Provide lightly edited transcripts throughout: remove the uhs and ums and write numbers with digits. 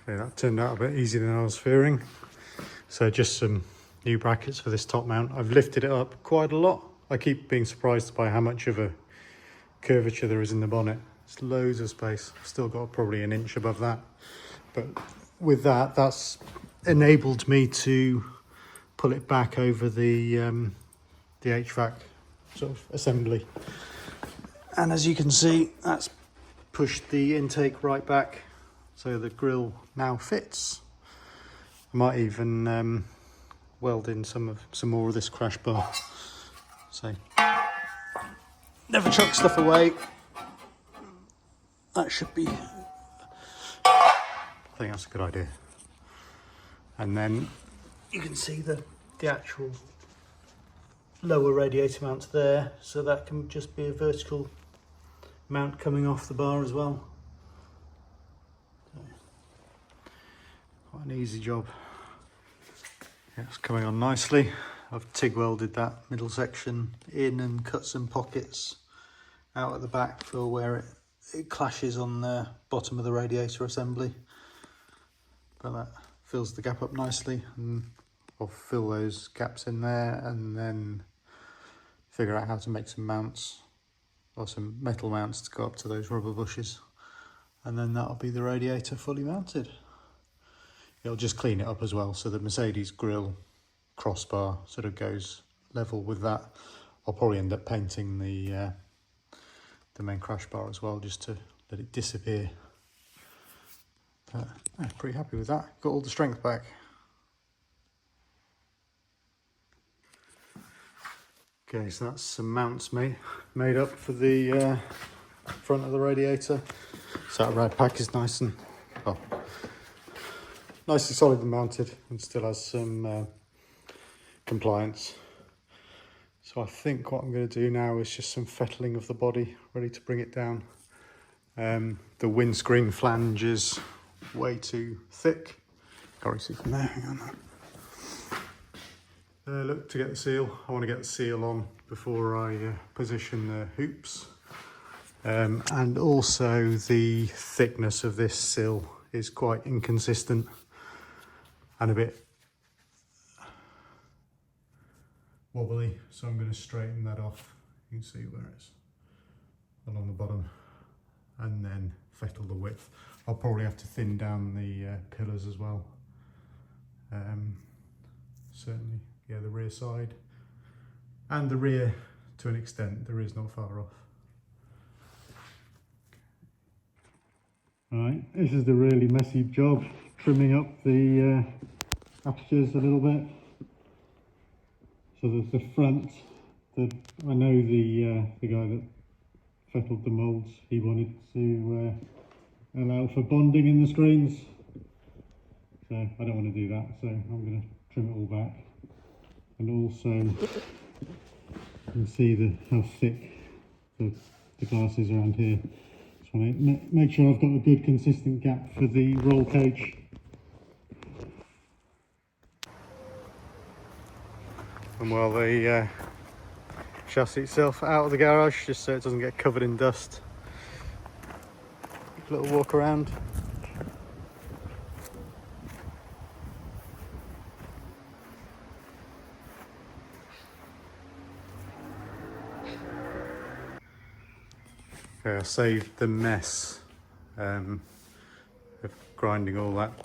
Okay, that turned out a bit easier than I was fearing. So just some new brackets for this top mount. I've lifted it up quite a lot. I keep being surprised by how much of a curvature there is in the bonnet. It's loads of space. I've still got probably an inch above that. But with that, that's enabled me to pull it back over the HVAC sort of assembly. And as you can see, that's pushed the intake right back, so the grill now fits. I might even weld in some more of this crash bar. So never chuck stuff away. That should be, I think that's a good idea. And then you can see the actual lower radiator mount there, so that can just be a vertical mount coming off the bar as well. Quite an easy job. Yeah, it's coming on nicely. I've TIG welded that middle section in and cut some pockets out at the back for where it clashes on the bottom of the radiator assembly. But that fills the gap up nicely, and I'll fill those gaps in there and then figure out how to make some mounts, or some metal mounts to go up to those rubber bushes, and then that'll be the radiator fully mounted. It'll just clean it up as well, so the Mercedes grille crossbar sort of goes level with that. I'll probably end up painting the main crash bar as well, just to let it disappear. But I'm pretty happy with that. Got all the strength back. Okay, so that's some mounts made up for the front of the radiator. So that rad pack is nice and nicely solid and mounted, and still has some compliance. So I think what I'm going to do now is just some fettling of the body, ready to bring it down. The windscreen flange is way too thick. Can't really see from there, hang on. Look, to get the seal, I want to get the seal on before I position the hoops. And also the thickness of this sill is quite inconsistent and a bit wobbly, so I'm going to straighten that off. You can see where it's along the bottom, and then fettle the width. I'll probably have to thin down the pillars as well. Certainly, yeah, the rear side and the rear to an extent. The rear's not far off. Right, this is the really messy job, trimming up the apertures a little bit. So there's the front. I know the guy that fettled the moulds, he wanted to allow for bonding in the screens. So I don't want to do that, so I'm going to trim it all back. And also, you can see how thick the glass is around here. Just want to make sure I've got a good consistent gap for the roll cage. And while the chassis itself out of the garage, just so it doesn't get covered in dust. A little walk around. Okay, I saved the mess of grinding all that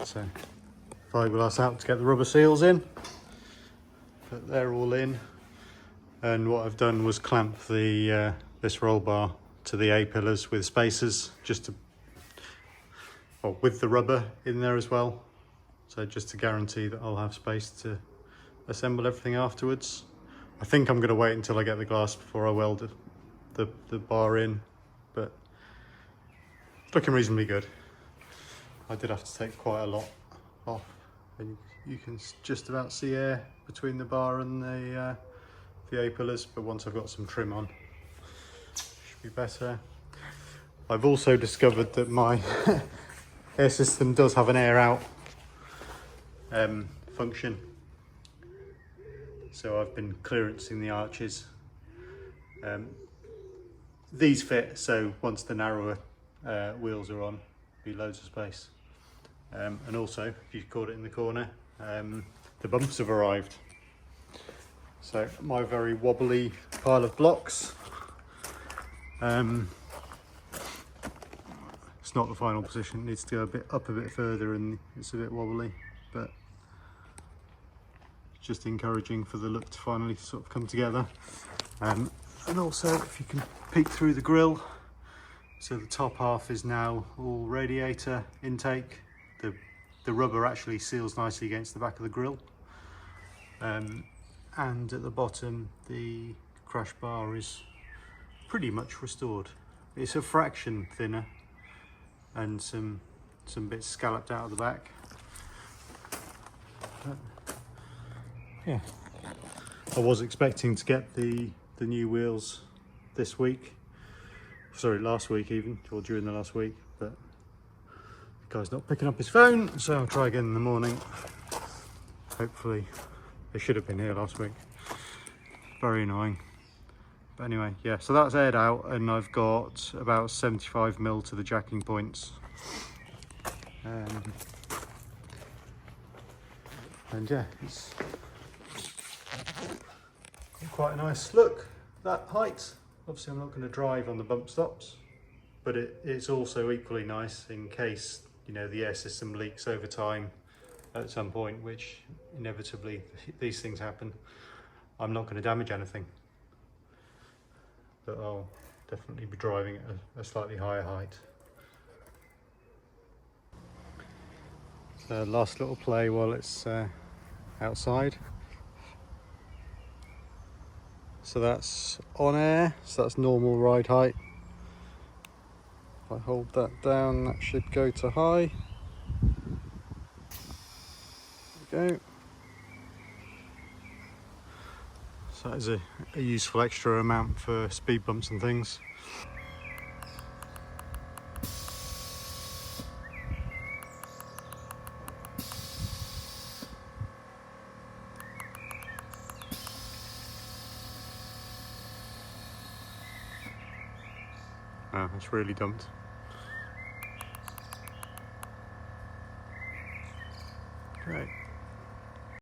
fiberglass out to get the rubber seals in. But they're all in, and what I've done was clamp the this roll bar to the A pillars with spacers, just to, with the rubber in there as well, so just to guarantee that I'll have space to assemble everything afterwards. I think I'm going to wait until I get the glass before I weld the bar in, but it's looking reasonably good. I did have to take quite a lot off, and you can just about see air between the bar and the A pillars, but once I've got some trim on, should be better. I've also discovered that my air system does have an air out function, so I've been clearancing the arches. These fit, so once the narrower wheels are on, be loads of space. And also, if you caught it in the corner, the bumps have arrived. So my very wobbly pile of blocks, it's not the final position, it needs to go a bit up a bit further and it's a bit wobbly, but it's just encouraging for the look to finally sort of come together. And also, if you can peek through the grill, so the top half is now all radiator intake. The rubber actually seals nicely against the back of the grill. And at the bottom, the crash bar is pretty much restored. It's a fraction thinner and some bits scalloped out of the back. But, yeah, I was expecting to get the new wheels this week. Sorry, last week even, or during the last week, but the guy's not picking up his phone, so I'll try again in the morning. Hopefully, they should have been here last week. Very annoying. But anyway, yeah, so that's aired out and I've got about 75mm to the jacking points. And yeah, it's got quite a nice look, that height. Obviously I'm not going to drive on the bump stops, but it's also equally nice in case, you know, the air system leaks over time at some point, which inevitably these things happen. I'm not going to damage anything, but I'll definitely be driving at a slightly higher height. So last little play while it's outside. So that's on air, so that's normal ride height. If I hold that down, that should go to high. There we go. So that is a useful extra amount for speed bumps and things. Oh, it's really dumped. Great.